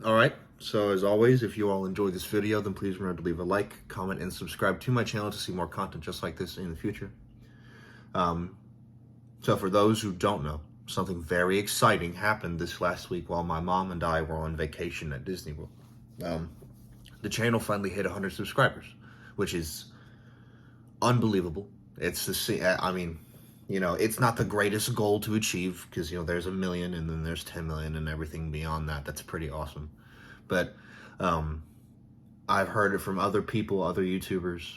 All right. So as always, if you all enjoyed this video, then please remember to leave a like, comment, and subscribe to my channel to see more content just like this in the future. Um, so for those who don't know, something very exciting happened this last week while my mom and I were on vacation at Disney World. Um, the channel finally hit 100 subscribers, which is unbelievable. It's it's not the greatest goal to achieve because, there's a million and then there's 10 million and everything beyond that. That's pretty awesome. But um, I've heard it from other people, other YouTubers.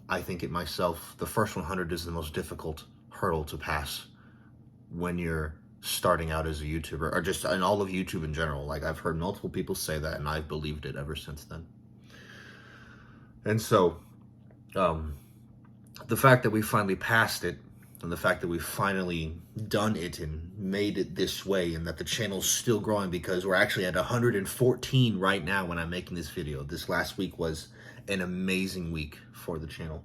I think it myself, the first 100 is the most difficult hurdle to pass when you're starting out as a YouTuber, or just in all of YouTube in general. Like, I've heard multiple people say that, and I've believed it ever since then. And so, the fact that we finally passed it, and the fact that we've finally done it and made it this way, and that the channel's still growing, because we're actually at 114 right now when I'm making this video. This last week was an amazing week for the channel.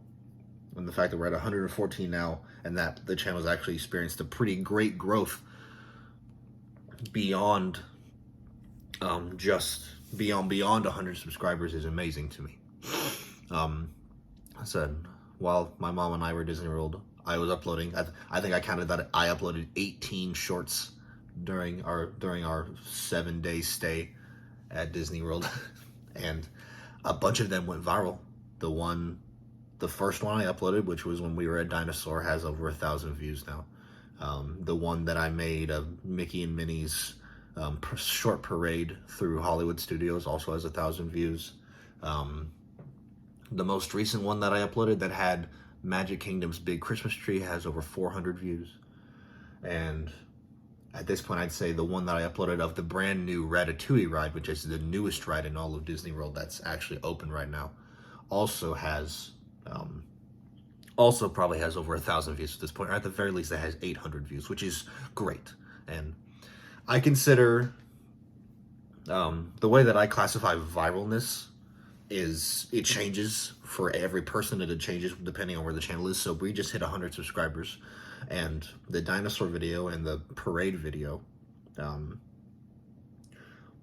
And the fact that we're at 114 now, and that the channel's actually experienced a pretty great growth beyond just beyond 100 subscribers is amazing to me. I said, while my mom and I were at Disney World, I was uploading. I think I counted that I uploaded 18 shorts during our 7-day stay at Disney World, and a bunch of them went viral. The first one I uploaded, which was when we were at Dinosaur, has over 1,000 views now. The one that I made of Mickey and Minnie's short parade through Hollywood Studios also has 1,000 views. The most recent one that I uploaded that had Magic Kingdom's big Christmas tree has over 400 views. And at this point, I'd say the one that I uploaded of the brand new Ratatouille ride, which is the newest ride in all of Disney World that's actually open right now, also probably has over 1,000 views at this point, or at the very least it has 800 views, which is great. And I consider the way that I classify viralness is it changes for every person, and it changes depending on where the channel is. So we just hit 100 subscribers, and the dinosaur video and the parade video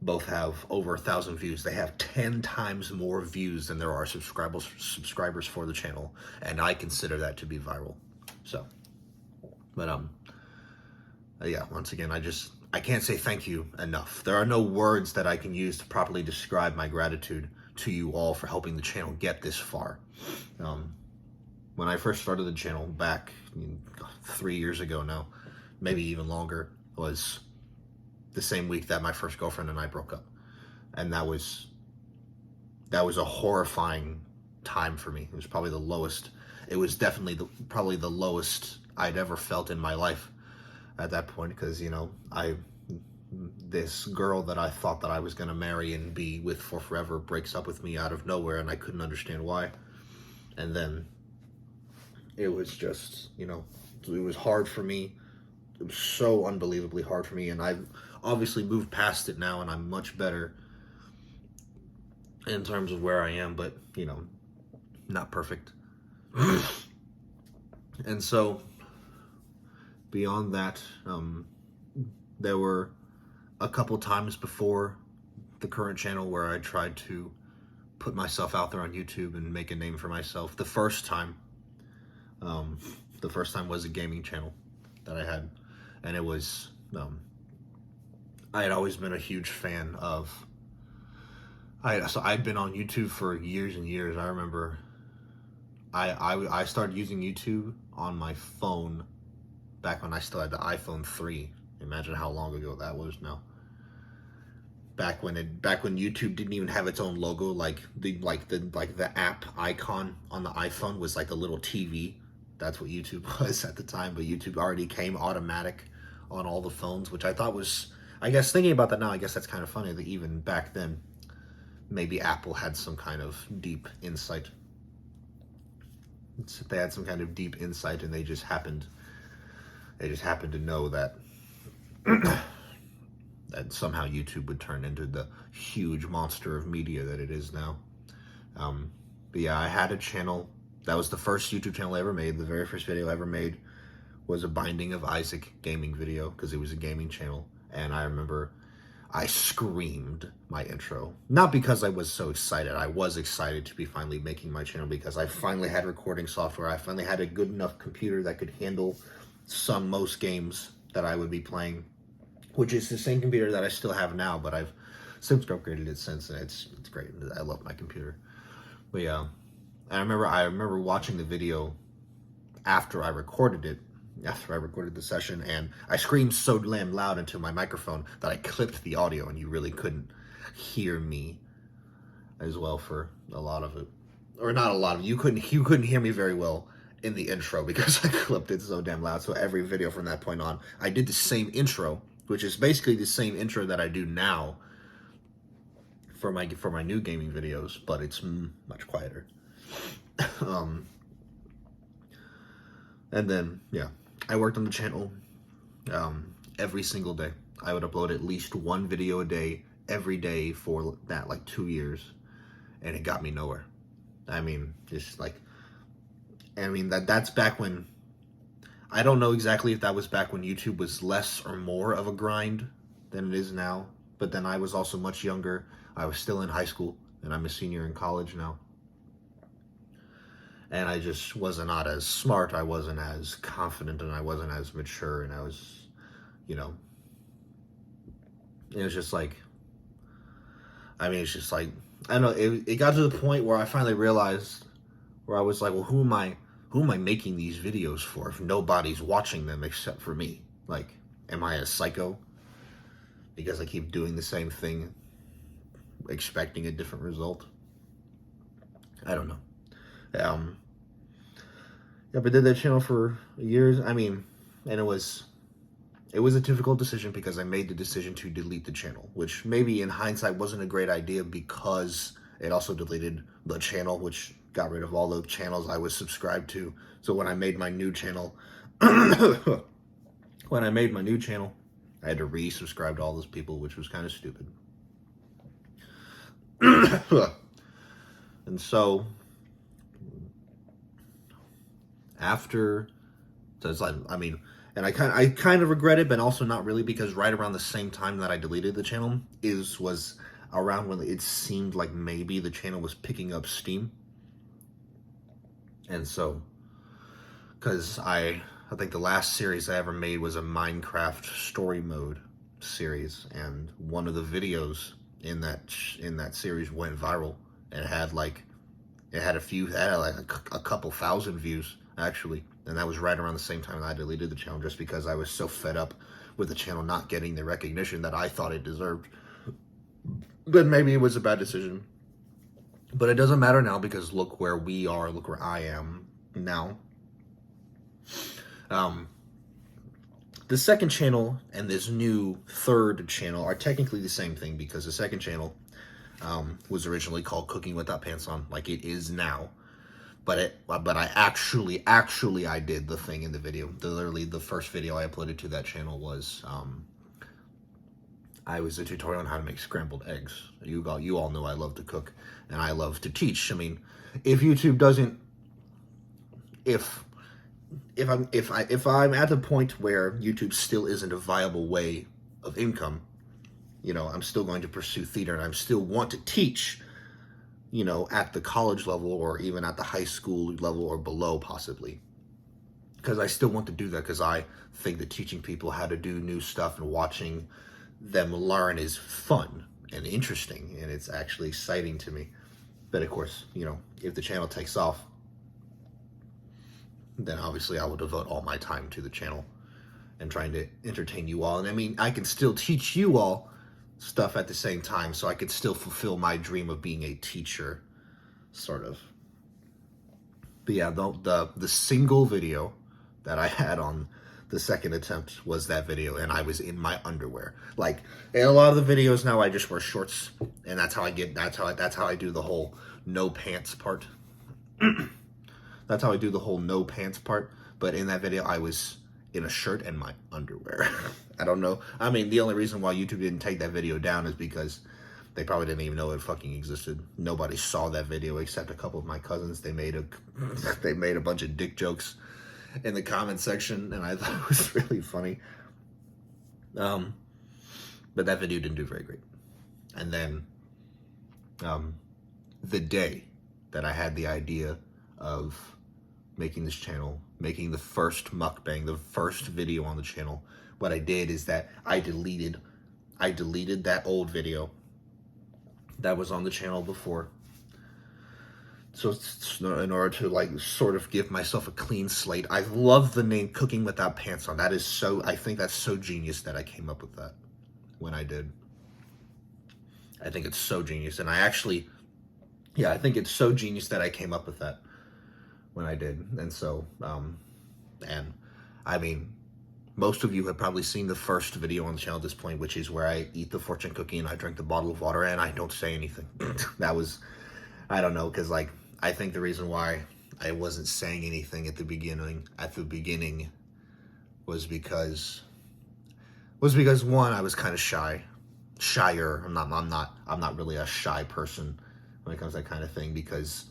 both have over 1,000 views. They have 10 times more views than there are subscribers for the channel, and I consider that to be viral. So, but yeah, once again, I can't say thank you enough. There are no words that I can use to properly describe my gratitude to you all for helping the channel get this far. When I first started the channel back 3 years ago now, maybe even longer, was the same week that my first girlfriend and I broke up. And that was a horrifying time for me. It was probably the lowest. It was definitely probably the lowest I'd ever felt in my life at that point, because, this girl that I thought that I was going to marry and be with for forever breaks up with me out of nowhere, and I couldn't understand why. And then it was just, it was hard for me. It was so unbelievably hard for me, and I've obviously moved past it now, and I'm much better in terms of where I am, but, not perfect. And so, beyond that, there were a couple times before the current channel where I tried to put myself out there on YouTube and make a name for myself. The first time was a gaming channel that I had, and it was, I had always been a huge fan of, so I'd been on YouTube for years and years. I remember I started using YouTube on my phone back when I still had the iPhone 3. Imagine how long ago that was now. Back when YouTube didn't even have its own logo, like the app icon on the iPhone was like a little TV. That's what YouTube was at the time, but YouTube already came automatic on all the phones, which I thought was, I guess thinking about that now, I guess that's kind of funny that even back then, maybe Apple had some kind of deep insight. They had some kind of deep insight, and they just happened to know that that somehow YouTube would turn into the huge monster of media that it is now. But yeah, I had a channel. That was the first YouTube channel I ever made. The very first video I ever made was a Binding of Isaac gaming video, because it was a gaming channel. And I remember I screamed my intro. Not because I was so excited. I was excited to be finally making my channel because I finally had recording software. I finally had a good enough computer that could handle most games that I would be playing, which is the same computer that I still have now, but I've since upgraded it since, and it's great. I love my computer. But yeah, I remember watching the video after I recorded the session, and I screamed so damn loud into my microphone that I clipped the audio, and you really couldn't hear me as well for a lot of it, or not a lot of it. You couldn't hear me very well in the intro because I clipped it so damn loud. So every video from that point on, I did the same intro, which is basically the same intro that I do now for my new gaming videos, but it's much quieter. And then yeah, I worked on the channel every single day. I would upload at least one video a day every day for that like 2 years, and it got me nowhere. I mean, just like, that's back when, I don't know exactly if that was back when YouTube was less or more of a grind than it is now, but then I was also much younger. I was still in high school, and I'm a senior in college now. And I just was not as smart, I wasn't as confident, and I wasn't as mature, and I was, it was just like, it's just like, I don't know, it got to the point where I finally realized, where I was like, well, who am I making these videos for if nobody's watching them except for me? Like, am I a psycho? Because I keep doing the same thing, expecting a different result? I don't know. Yeah, but did that channel for years. And it was a difficult decision because I made the decision to delete the channel, which maybe in hindsight wasn't a great idea because it also deleted the channel, which got rid of all the channels I was subscribed to. So when I made my new channel, I had to resubscribe to all those people, which was kind of stupid. And so after, so it's like, and I kind of regret it, but also not really, because right around the same time that I deleted the channel was around when it seemed like maybe the channel was picking up steam. And so, because I think the last series I ever made was a Minecraft story mode series, and one of the videos in that series went viral. It had a couple thousand views actually, and that was right around the same time that I deleted the channel, just because I was so fed up with the channel not getting the recognition that I thought it deserved. But maybe it was a bad decision. But it doesn't matter now, because look where we are, look where I am now. The second channel and this new third channel are technically the same thing, because the second channel was originally called Cooking Without Pants On, like it is now. But I actually I did the thing in the video. Literally, the first video I uploaded to that channel was I was a tutorial on how to make scrambled eggs. You all know I love to cook and I love to teach. If YouTube doesn't, if I'm at the point where YouTube still isn't a viable way of income, I'm still going to pursue theater, and I still want to teach, at the college level, or even at the high school level or below possibly. Because I still want to do that, because I think that teaching people how to do new stuff and watching them learn is fun and interesting, and it's actually exciting to me. But of course, if the channel takes off, then obviously I will devote all my time to the channel and trying to entertain you all. And I can still teach you all stuff at the same time, so I could still fulfill my dream of being a teacher, sort of. But yeah, the single video that I had on the second attempt was that video, and I was in my underwear. Like, in a lot of the videos now, I just wear shorts, and that's how I do the whole no pants part. That's how I do the whole no pants part. But in that video, I was in a shirt and my underwear. I don't know. The only reason why YouTube didn't take that video down is because they probably didn't even know it fucking existed. Nobody saw that video except a couple of my cousins. They made a bunch of dick jokes in the comment section, and I thought it was really funny. but that video didn't do very great. And then the day that I had the idea of making this channel, making the first mukbang, the first video on the channel, what I did is that I deleted that old video that was on the channel before. So it's in order to like sort of give myself a clean slate. I love the name Cooking Without Pants On. That is so, I think that's so genius that I came up with that when I did. I think it's so genius. And I actually, yeah, I think it's so genius that I came up with that when I did. And so, and I mean, most of you have probably seen the first video on the channel at this point, which is where I eat the fortune cookie and I drink the bottle of water and I don't say anything. That was, I don't know, because like, I think the reason why I wasn't saying anything at the beginning was because one, I was kind of shyer. I'm not really a shy person when it comes to that kind of thing, because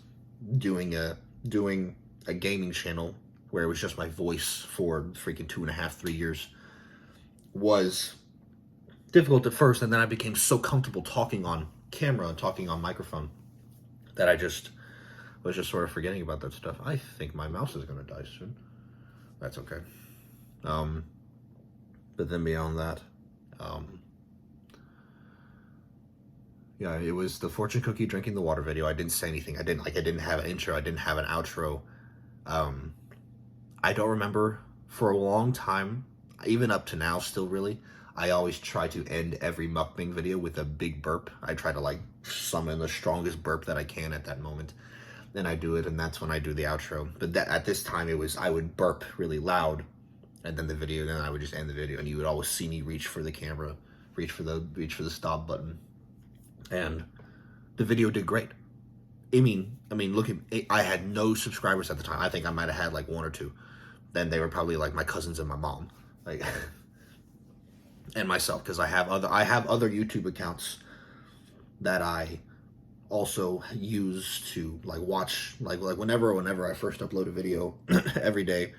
doing a gaming channel where it was just my voice for freaking 2.5, 3 years was difficult at first, and then I became so comfortable talking on camera and talking on microphone that I was just sort of forgetting about that stuff. I think my mouse is gonna die soon. That's okay. But then beyond that, yeah, it was the fortune cookie drinking the water video. I didn't say anything. I didn't have an intro. I didn't have an outro. I don't remember for a long time, even up to now still really, I always try to end every mukbang video with a big burp. I try to like summon the strongest burp that I can at that moment. Then I do it, and that's when I do the outro. But at this time, I would burp really loud, and then I would just end the video, and you would always see me reach for the camera, reach for the stop button, and the video did great. I mean, look at it, I had no subscribers at the time. I think I might have had like 1 or 2. Then they were probably like my cousins and my mom, like, and myself, because I have other YouTube accounts that I also use to like watch, like whenever I first upload a video every day,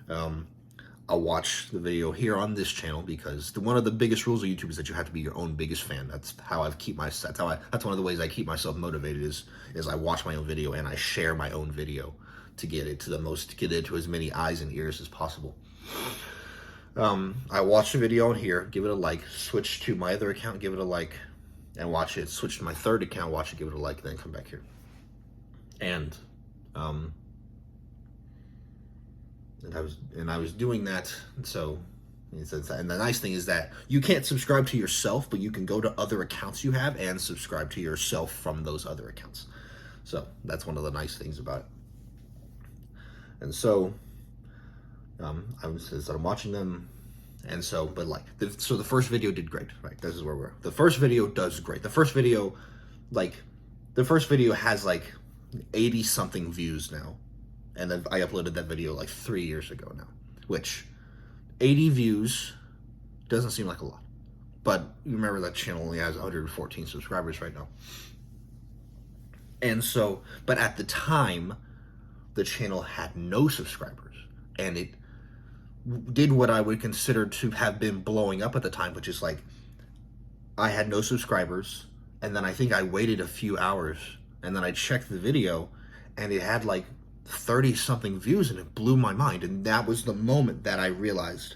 I'll watch the video here on this channel, because one of the biggest rules of YouTube is that you have to be your own biggest fan. That's how that's one of the ways I keep myself motivated is I watch my own video and I share my own video to get it to as many eyes and ears as possible. I watch the video on here, give it a like, switch to my other account, give it a like, and watch it, switch to my third account, watch it, give it a like, then come back here. And I was doing that. So, and the nice thing is that you can't subscribe to yourself, but you can go to other accounts you have and subscribe to yourself from those other accounts. So that's one of the nice things about it. And so, I'm watching them. And so, but like, so the first video did great, right? This is where we're, the first video does great. The first video has like 80 something views now. And then I uploaded that video like 3 years ago now, which 80 views doesn't seem like a lot, but you remember that channel only has 114 subscribers right now. And so, but at the time, the channel had no subscribers, and it did what I would consider to have been blowing up at the time, which is like, I had no subscribers, and then I think I waited a few hours, and then I checked the video, and it had like 30 something views, and it blew my mind. And that was the moment that I realized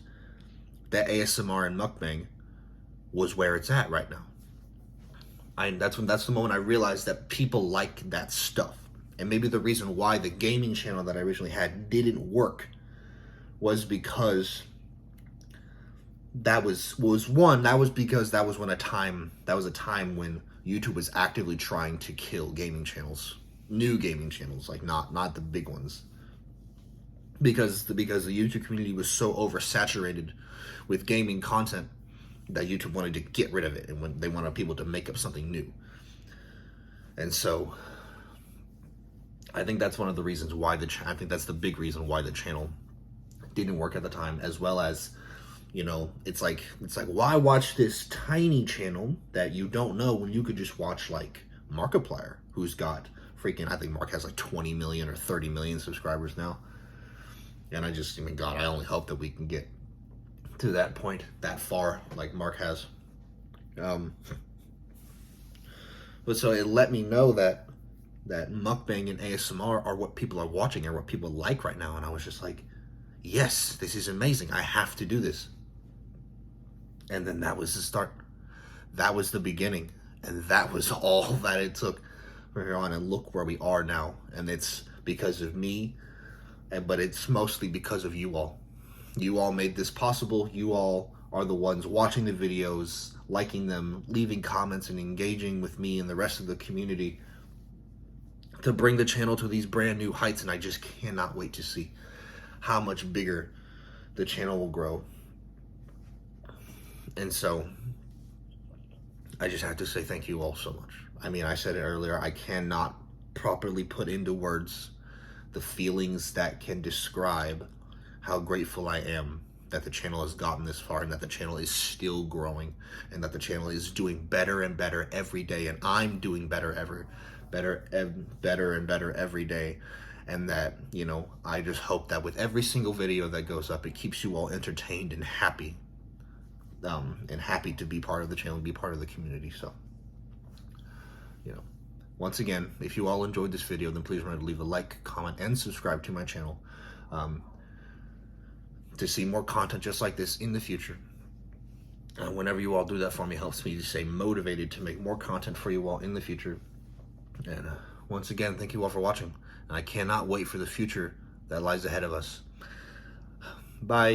that ASMR and mukbang was where it's at right now. That's the moment I realized that people like that stuff. And maybe the reason why the gaming channel that I originally had didn't work was because that was a time when YouTube was actively trying to kill gaming channels, new gaming channels, like not the big ones, because the YouTube community was so oversaturated with gaming content that YouTube wanted to get rid of it, and when they wanted people to make up something new. And so I think that's one of the reasons why I think that's the big reason why the channel didn't work at the time, as well as, you know, it's like why watch this tiny channel that you don't know when you could just watch like Markiplier, who's got freaking, I think Mark has like 20 million or 30 million subscribers now. And God, I only hope that we can get to that point, that far, like Mark has. Um, but so it let me know that mukbang and ASMR are what people are watching, are what people like right now. And I was just like, yes, this is amazing. I have to do this. And then that was the start. That was the beginning. And that was all that it took from here on. And look where we are now. And it's because of me, but it's mostly because of you all. You all made this possible. You all are the ones watching the videos, liking them, leaving comments, and engaging with me and the rest of the community to bring the channel to these brand new heights. And I just cannot wait to see how much bigger the channel will grow. And so I just have to say thank you all so much. I mean, I said it earlier, I cannot properly put into words the feelings that can describe how grateful I am that the channel has gotten this far, and that the channel is still growing, and that the channel is doing better and better every day, and I'm doing better and better every day. And that, you know, I just hope that with every single video that goes up, it keeps you all entertained and happy. And happy to be part of the channel, be part of the community. So, you know, once again, if you all enjoyed this video, then please remember to leave a like, comment, and subscribe to my channel to see more content just like this in the future. Whenever you all do that for me, it helps me to stay motivated to make more content for you all in the future. And once again, thank you all for watching. And I cannot wait for the future that lies ahead of us. Bye.